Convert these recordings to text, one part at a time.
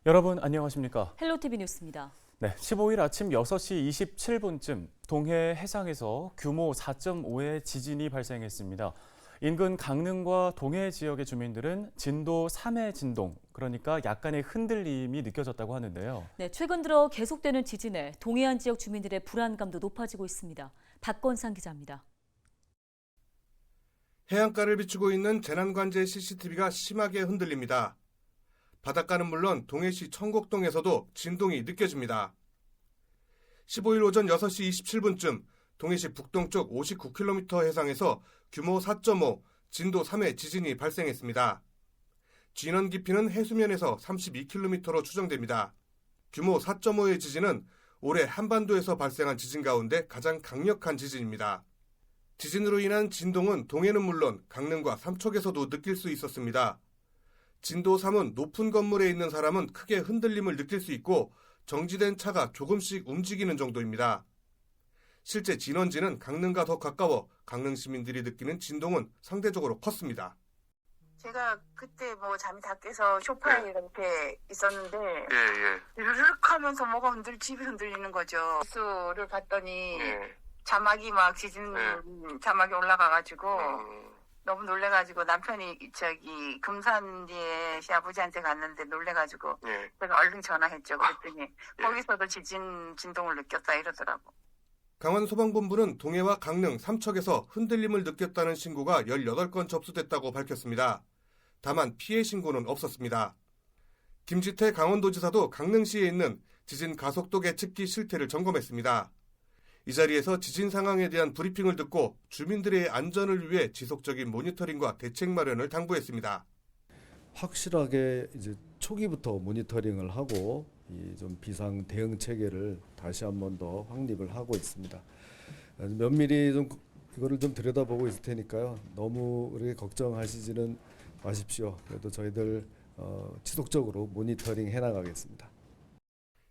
여러분 안녕하십니까? 헬로티비 뉴스입니다. 네, 15일 아침 6시 27분쯤 동해 해상에서 규모 4.5의 지진이 발생했습니다. 인근 강릉과 동해 지역의 주민들은 진도 3의 진동, 그러니까 약간의 흔들림이 느껴졌다고 하는데요. 네, 최근 들어 계속되는 지진에 동해안 지역 주민들의 불안감도 높아지고 있습니다. 박건상 기자입니다. 해안가를 비추고 있는 재난관제 CCTV가 심하게 흔들립니다. 바닷가는 물론 동해시 청곡동에서도 진동이 느껴집니다. 15일 오전 6시 27분쯤 동해시 북동쪽 59km 해상에서 규모 4.5, 진도 3의 지진이 발생했습니다. 진원 깊이는 해수면에서 32km로 추정됩니다. 규모 4.5의 지진은 올해 한반도에서 발생한 지진 가운데 가장 강력한 지진입니다. 지진으로 인한 진동은 동해는 물론 강릉과 삼척에서도 느낄 수 있었습니다. 진도 3은 높은 건물에 있는 사람은 크게 흔들림을 느낄 수 있고 정지된 차가 조금씩 움직이는 정도입니다. 실제 진원지는 강릉과 더 가까워 강릉 시민들이 느끼는 진동은 상대적으로 컸습니다. 제가 그때 잠이 다 깨서 소파에 이렇게 있었는데 예. 르륵 하면서 뭐가 집이 흔들리는 거죠. 뉴스를 봤더니 자막이 자막이 올라가가지고 너무 놀래가지고 남편이 금산리에 시아버지한테 갔는데 놀래가지고 제가 얼른 전화했죠. 그랬더니 거기서도 진동을 느꼈다 이러더라고. 강원소방본부는 동해와 강릉, 삼척에서 흔들림을 느꼈다는 신고가 18건 접수됐다고 밝혔습니다. 다만 피해 신고는 없었습니다. 김지태 강원도지사도 강릉시에 있는 지진 가속도 계측기 실태를 점검했습니다. 이 자리에서 지진 상황에 대한 브리핑을 듣고 주민들의 안전을 위해 지속적인 모니터링과 대책 마련을 당부했습니다. 확실하게 이제 초기부터 모니터링을 하고 좀 비상 대응 체계를 다시 한 번 더 확립을 하고 있습니다. 면밀히 좀 이거를 좀 들여다보고 있을 테니까요. 너무 그렇게 걱정하시지는 마십시오. 그래도 저희들 지속적으로 모니터링 해나가겠습니다.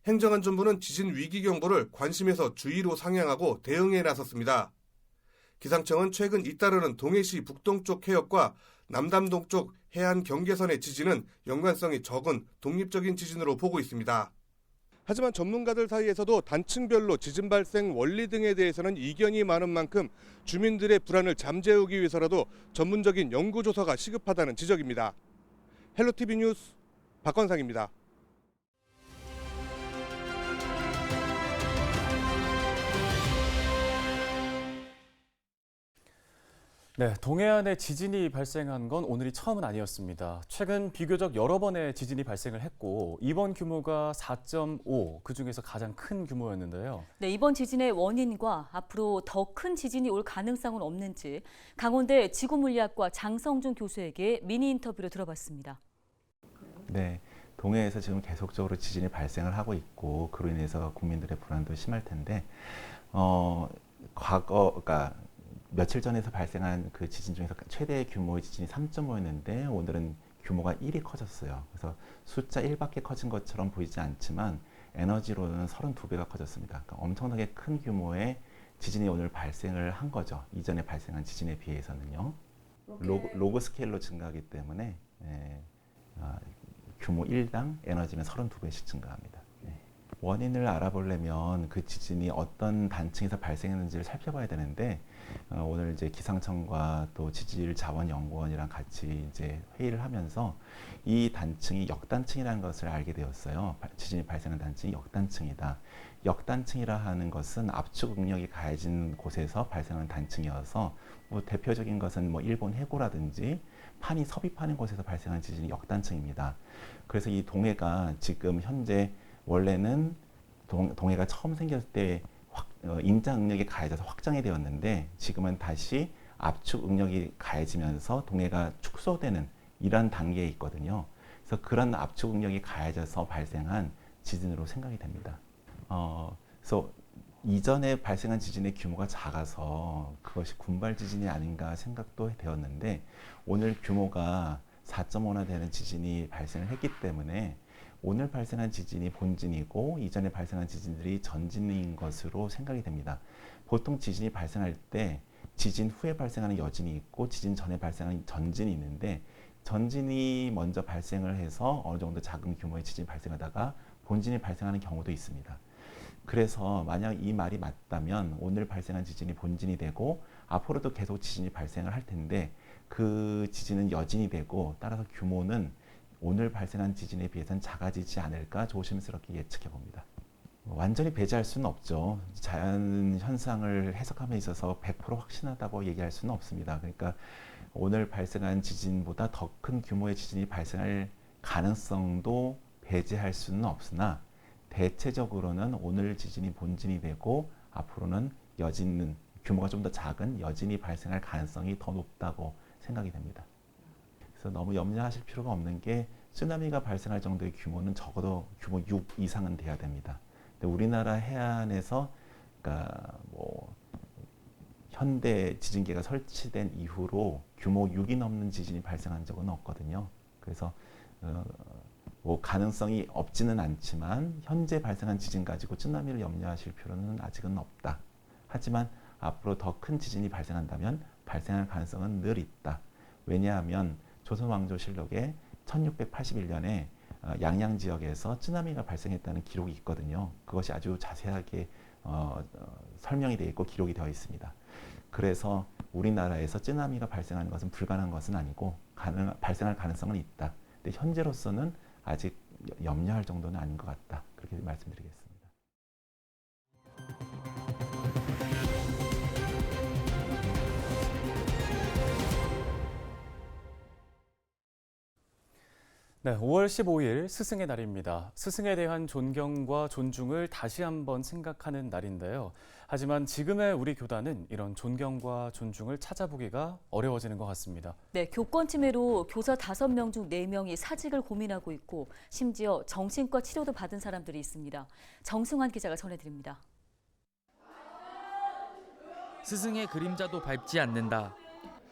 행정안전부는 지진 위기 경보를 관심에서 주의로 상향하고 대응에 나섰습니다. 기상청은 최근 잇따르는 동해시 북동쪽 해역과 남담동 쪽 해안 경계선의 지진은 연관성이 적은 독립적인 지진으로 보고 있습니다. 하지만 전문가들 사이에서도 단층별로 지진 발생 원리 등에 대해서는 이견이 많은 만큼 주민들의 불안을 잠재우기 위해서라도 전문적인 연구조사가 시급하다는 지적입니다. 헬로티비 뉴스 박건상입니다. 네, 동해안에 지진이 발생한 건 오늘이 처음은 아니었습니다. 최근 비교적 여러 번의 지진이 발생을 했고 이번 규모가 4.5, 그중에서 가장 큰 규모였는데요. 네, 이번 지진의 원인과 앞으로 더 큰 지진이 올 가능성은 없는지 강원대 지구물리학과 장성준 교수에게 미니 인터뷰로 들어봤습니다. 네, 동해에서 지금 계속적으로 지진이 발생을 하고 있고 그로 인해서 국민들의 불안도 심할 텐데 그러니까 며칠 전에서 발생한 그 지진 중에서 최대 규모의 지진이 3.5였는데 오늘은 규모가 1이 커졌어요. 그래서 숫자 1밖에 커진 것처럼 보이지 않지만 에너지로는 32배가 커졌습니다. 그러니까 엄청나게 큰 규모의 지진이 오늘 발생을 한 거죠. 이전에 발생한 지진에 비해서는요. 로그 스케일로 증가하기 때문에 규모 1당 에너지는 32배씩 증가합니다. 원인을 알아보려면 그 지진이 어떤 단층에서 발생했는지를 살펴봐야 되는데 오늘 이제 기상청과 또 지질자원연구원이랑 같이 이제 회의를 하면서 이 단층이 역단층이라는 것을 알게 되었어요. 지진이 발생한 단층이 역단층이다. 역단층이라 하는 것은 압축 응력이 가해진 곳에서 발생하는 단층이어서 대표적인 것은 일본 해고라든지 판이 섭입하는 곳에서 발생한 지진이 역단층입니다. 그래서 이 동해가 지금 현재 원래는 동해가 처음 생겼을 때 인자 응력이 가해져서 확장이 되었는데 지금은 다시 압축 응력이 가해지면서 동해가 축소되는 이런 단계에 있거든요. 그래서 그런 압축 응력이 가해져서 발생한 지진으로 생각이 됩니다. 그래서 이전에 발생한 지진의 규모가 작아서 그것이 군발 지진이 아닌가 생각도 되었는데 오늘 규모가 4.5나 되는 지진이 발생을 했기 때문에 오늘 발생한 지진이 본진이고 이전에 발생한 지진들이 전진인 것으로 생각이 됩니다. 보통 지진이 발생할 때 지진 후에 발생하는 여진이 있고 지진 전에 발생하는 전진이 있는데 전진이 먼저 발생을 해서 어느 정도 작은 규모의 지진이 발생하다가 본진이 발생하는 경우도 있습니다. 그래서 만약 이 말이 맞다면 오늘 발생한 지진이 본진이 되고 앞으로도 계속 지진이 발생을 할 텐데 그 지진은 여진이 되고 따라서 규모는 오늘 발생한 지진에 비해서는 작아지지 않을까 조심스럽게 예측해 봅니다. 완전히 배제할 수는 없죠. 자연 현상을 해석함에 있어서 100% 확신하다고 얘기할 수는 없습니다. 그러니까 오늘 발생한 지진보다 더 큰 규모의 지진이 발생할 가능성도 배제할 수는 없으나 대체적으로는 오늘 지진이 본진이 되고 앞으로는 여진은 규모가 좀 더 작은 여진이 발생할 가능성이 더 높다고 생각이 됩니다. 그래서 너무 염려하실 필요가 없는 게 쓰나미가 발생할 정도의 규모는 적어도 규모 6 이상은 돼야 됩니다. 근데 우리나라 해안에서 그러니까 뭐 현대 지진계가 설치된 이후로 규모 6이 넘는 지진이 발생한 적은 없거든요. 그래서 뭐 가능성이 없지는 않지만 현재 발생한 지진 가지고 쓰나미를 염려하실 필요는 아직은 없다. 하지만 앞으로 더 큰 지진이 발생한다면 발생할 가능성은 늘 있다. 왜냐하면 조선왕조실록에 1681년에 양양 지역에서 쓰나미가 발생했다는 기록이 있거든요. 그것이 아주 자세하게 설명이 되어 있고 기록이 되어 있습니다. 그래서 우리나라에서 쓰나미가 발생하는 것은 불가능한 것은 아니고 발생할 가능성은 있다. 근데 현재로서는 아직 염려할 정도는 아닌 것 같다. 그렇게 말씀드리겠습니다. 네, 5월 15일 스승의 날입니다. 스승에 대한 존경과 존중을 다시 한번 생각하는 날인데요. 하지만 지금의 우리 교단은 이런 존경과 존중을 찾아보기가 어려워지는 것 같습니다. 네, 교권 침해로 교사 5명 중 4명이 사직을 고민하고 있고 심지어 정신과 치료도 받은 사람들이 있습니다. 정승환 기자가 전해드립니다. 스승의 그림자도 밟지 않는다.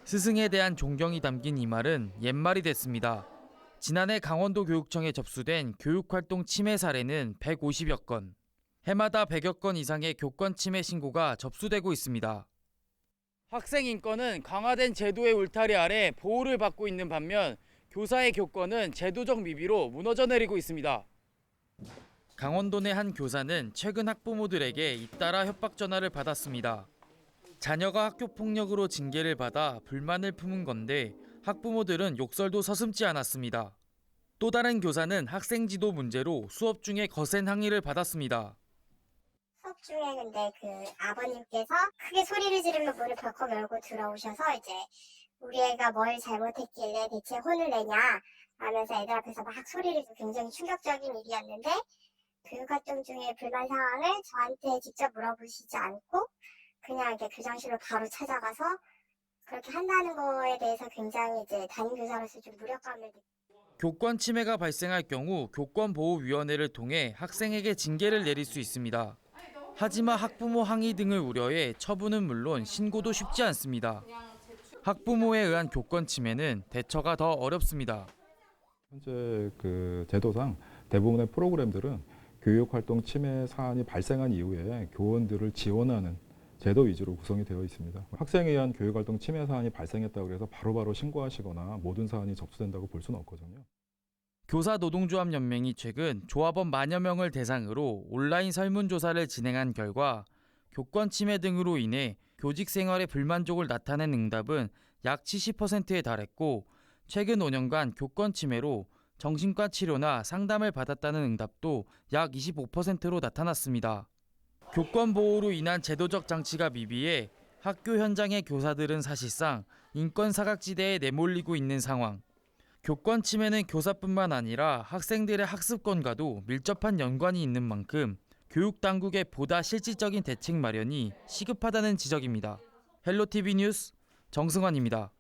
스승에 대한 존경이 담긴 이 말은 옛말이 됐습니다. 지난해 강원도 교육청에 접수된 교육활동 침해 사례는 150여 건. 해마다 100여 건 이상의 교권 침해 신고가 접수되고 있습니다. 학생 인권은 강화된 제도의 울타리 아래 보호를 받고 있는 반면 교사의 교권은 제도적 미비로 무너져 내리고 있습니다. 강원도 내 한 교사는 최근 학부모들에게 잇따라 협박 전화를 받았습니다. 자녀가 학교 폭력으로 징계를 받아 불만을 품은 건데 학부모들은 욕설도 서슴지 않았습니다. 또 다른 교사는 학생 지도 문제로 수업 중에 거센 항의를 받았습니다. 수업 중에 근데 그 아버님께서 크게 소리를 지르며 문을 벌컥 열고 들어오셔서 이제 우리 애가 뭘 잘못했길래 대체 혼을 내냐 하면서 애들 앞에서 막 소리를 굉장히 충격적인 일이었는데 교육활동 중에 불만 상황을 저한테 직접 물어보시지 않고 그냥 이렇게 교장실로 바로 찾아가서 그렇게 한다는 거에 대해서 굉장히 이제 담임교사로서 좀 무력감을 느끼고. 교권 침해가 발생할 경우 교권보호위원회를 통해 학생에게 징계를 내릴 수 있습니다. 하지만 학부모 항의 등을 우려해 처분은 물론 신고도 쉽지 않습니다. 학부모에 의한 교권 침해는 대처가 더 어렵습니다. 현재 그 제도상 대부분의 프로그램들은 교육활동 침해 사안이 발생한 이후에 교원들을 지원하는 제도 위주로 구성이 되어 있습니다. 학생에 의한 교육활동 침해 사안이 발생했다고 해서 바로바로 신고하시거나 모든 사안이 접수된다고 볼 수는 없거든요. 교사노동조합연맹이 최근 조합원 만여 명을 대상으로 온라인 설문조사를 진행한 결과 교권 침해 등으로 인해 교직 생활에 불만족을 나타낸 응답은 약 70%에 달했고 최근 5년간 교권 침해로 정신과 치료나 상담을 받았다는 응답도 약 25%로 나타났습니다. 교권 보호로 인한 제도적 장치가 미비해 학교 현장의 교사들은 사실상 인권 사각지대에 내몰리고 있는 상황. 교권 침해는 교사뿐만 아니라 학생들의 학습권과도 밀접한 연관이 있는 만큼 교육 당국의 보다 실질적인 대책 마련이 시급하다는 지적입니다. 헬로티비 뉴스 정승환입니다.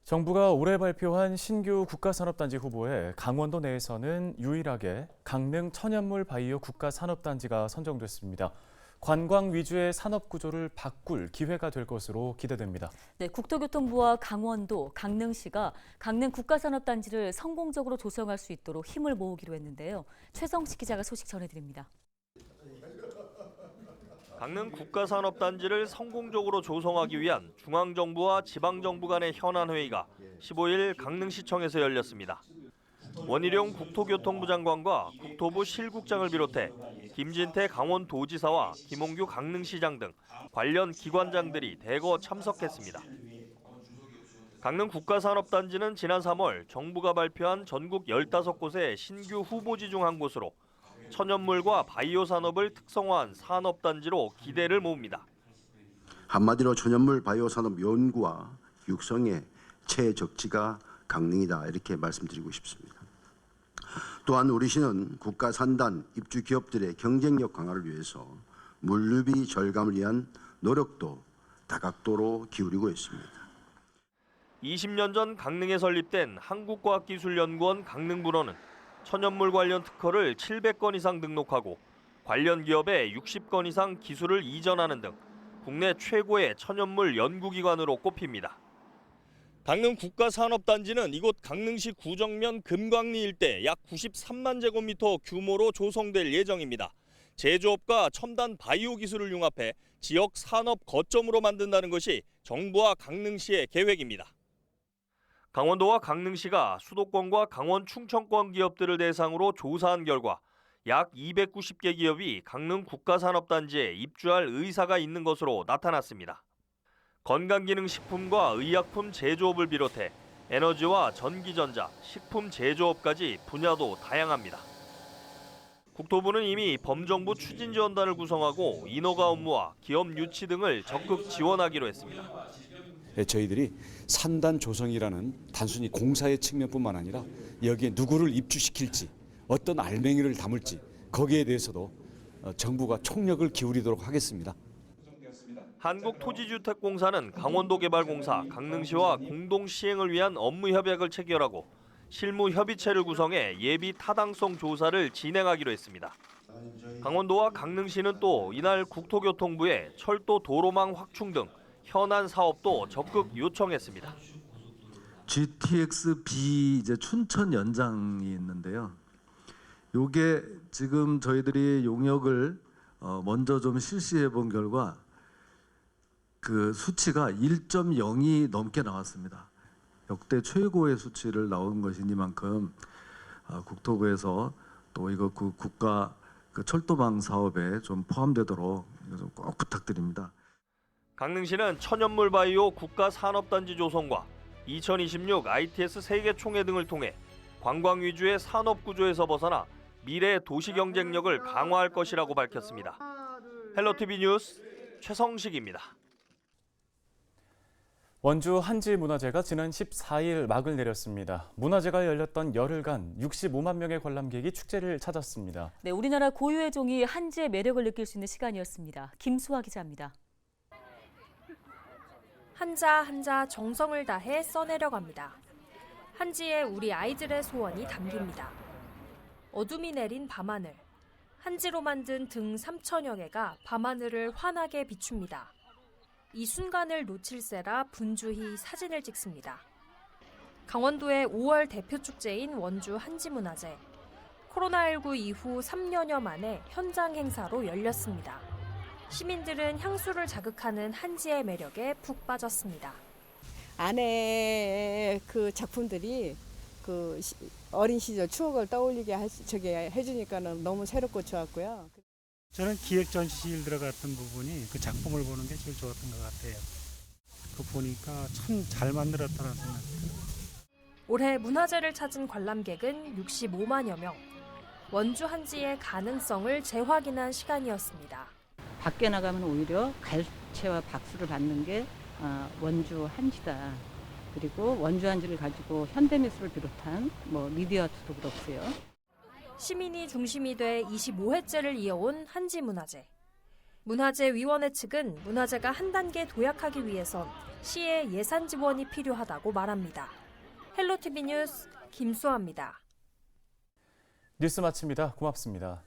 정부가 올해 발표한 신규 국가산업단지 후보에 강원도 내에서는 유일하게 강릉 천연물 바이오 국가산업단지가 선정됐습니다. 관광 위주의 산업 구조를 바꿀 기회가 될 것으로 기대됩니다. 네, 국토교통부와 강원도, 강릉시가 강릉 국가산업단지를 성공적으로 조성할 수 있도록 힘을 모으기로 했는데요. 최성식 기자가 소식 전해드립니다. 강릉 국가산업단지를 성공적으로 조성하기 위한 중앙정부와 지방정부 간의 현안회의가 15일 강릉시청에서 열렸습니다. 원희룡 국토교통부 장관과 국토부 실국장을 비롯해 김진태 강원도지사와 김홍규 강릉시장 등 관련 기관장들이 대거 참석했습니다. 강릉 국가산업단지는 지난 3월 정부가 발표한 전국 15곳의 신규 후보지 중 한 곳으로 천연물과 바이오 산업을 특성화한 산업단지로 기대를 모읍니다. 한마디로 천연물 바이오 산업 연구와 육성의 최적지가 강릉이다 이렇게 말씀드리고 싶습니다. 또한 우리 시는 국가 산단 입주 기업들의 경쟁력 강화를 위해서 물류비 절감을 위한 노력도 다각도로 기울이고 있습니다. 20년 전 강릉에 설립된 한국과학기술연구원 강릉분원은 천연물 관련 특허를 700건 이상 등록하고 관련 기업에 60건 이상 기술을 이전하는 등 국내 최고의 천연물 연구기관으로 꼽힙니다. 강릉 국가산업단지는 이곳 강릉시 구정면 금광리 일대 약 93만 제곱미터 규모로 조성될 예정입니다. 제조업과 첨단 바이오 기술을 융합해 지역 산업 거점으로 만든다는 것이 정부와 강릉시의 계획입니다. 강원도와 강릉시가 수도권과 강원 충청권 기업들을 대상으로 조사한 결과 약 290개 기업이 강릉 국가산업단지에 입주할 의사가 있는 것으로 나타났습니다. 건강기능식품과 의약품 제조업을 비롯해 에너지와 전기전자, 식품 제조업까지 분야도 다양합니다. 국토부는 이미 범정부 추진지원단을 구성하고 인허가 업무와 기업 유치 등을 적극 지원하기로 했습니다. 저희들이 산단 조성이라는 단순히 공사의 측면뿐만 아니라 여기에 누구를 입주시킬지 어떤 알맹이를 담을지 거기에 대해서도 정부가 총력을 기울이도록 하겠습니다. 한국토지주택공사는 강원도개발공사, 강릉시와 공동 시행을 위한 업무 협약을 체결하고 실무 협의체를 구성해 예비 타당성 조사를 진행하기로 했습니다. 강원도와 강릉시는 또 이날 국토교통부에 철도 도로망 확충 등 현안 사업도 적극 요청했습니다. GTX-B 이제 춘천 연장이 있는데요. 요게 지금 저희들이 용역을 먼저 좀 실시해 본 결과 그 수치가 1.0이 넘게 나왔습니다. 역대 최고의 수치를 나온 것이니만큼 국토부에서 또 이거 그 국가 그 철도망 사업에 좀 포함되도록 좀 꼭 부탁드립니다. 강릉시는 천연물 바이오 국가산업단지 조성과 2026 ITS 세계총회 등을 통해 관광 위주의 산업 구조에서 벗어나 미래 도시 경쟁력을 강화할 것이라고 밝혔습니다. 헬로티비 뉴스 최성식입니다. 원주 한지문화제가 지난 14일 막을 내렸습니다. 문화제가 열렸던 열흘간 65만 명의 관람객이 축제를 찾았습니다. 네, 우리나라 고유의 종이 한지의 매력을 느낄 수 있는 시간이었습니다. 김수아 기자입니다. 한자 한자 정성을 다해 써내려갑니다. 한지에 우리 아이들의 소원이 담깁니다. 어둠이 내린 밤하늘. 한지로 만든 등 3천여 개가 밤하늘을 환하게 비춥니다. 이 순간을 놓칠세라 분주히 사진을 찍습니다. 강원도의 5월 대표 축제인 원주 한지문화제. 코로나19 이후 3년여 만에 현장 행사로 열렸습니다. 시민들은 향수를 자극하는 한지의 매력에 푹 빠졌습니다. 안에 그 작품들이 그 어린 시절 추억을 떠올리게 해주니까는 너무 새롭고 좋았고요. 저는 기획 전시실 들어갔던 부분이 그 작품을 보는 게 제일 좋았던 것 같아요. 그 보니까 참 잘 만들었다는 생각이 들어요. 올해 문화제를 찾은 관람객은 65만여 명. 원주 한지의 가능성을 재확인한 시간이었습니다. 밖에 나가면 오히려 갈채와 박수를 받는 게 원주 한지다. 그리고 원주 한지를 가지고 현대미술을 비롯한 미디어 아트도 그렇고요. 시민이 중심이 돼 25회째를 이어온 한지문화제. 문화재위원회 측은 문화제가 한 단계 도약하기 위해선 시의 예산 지원이 필요하다고 말합니다. 헬로티비 뉴스 김수아입니다. 뉴스 마칩니다. 고맙습니다.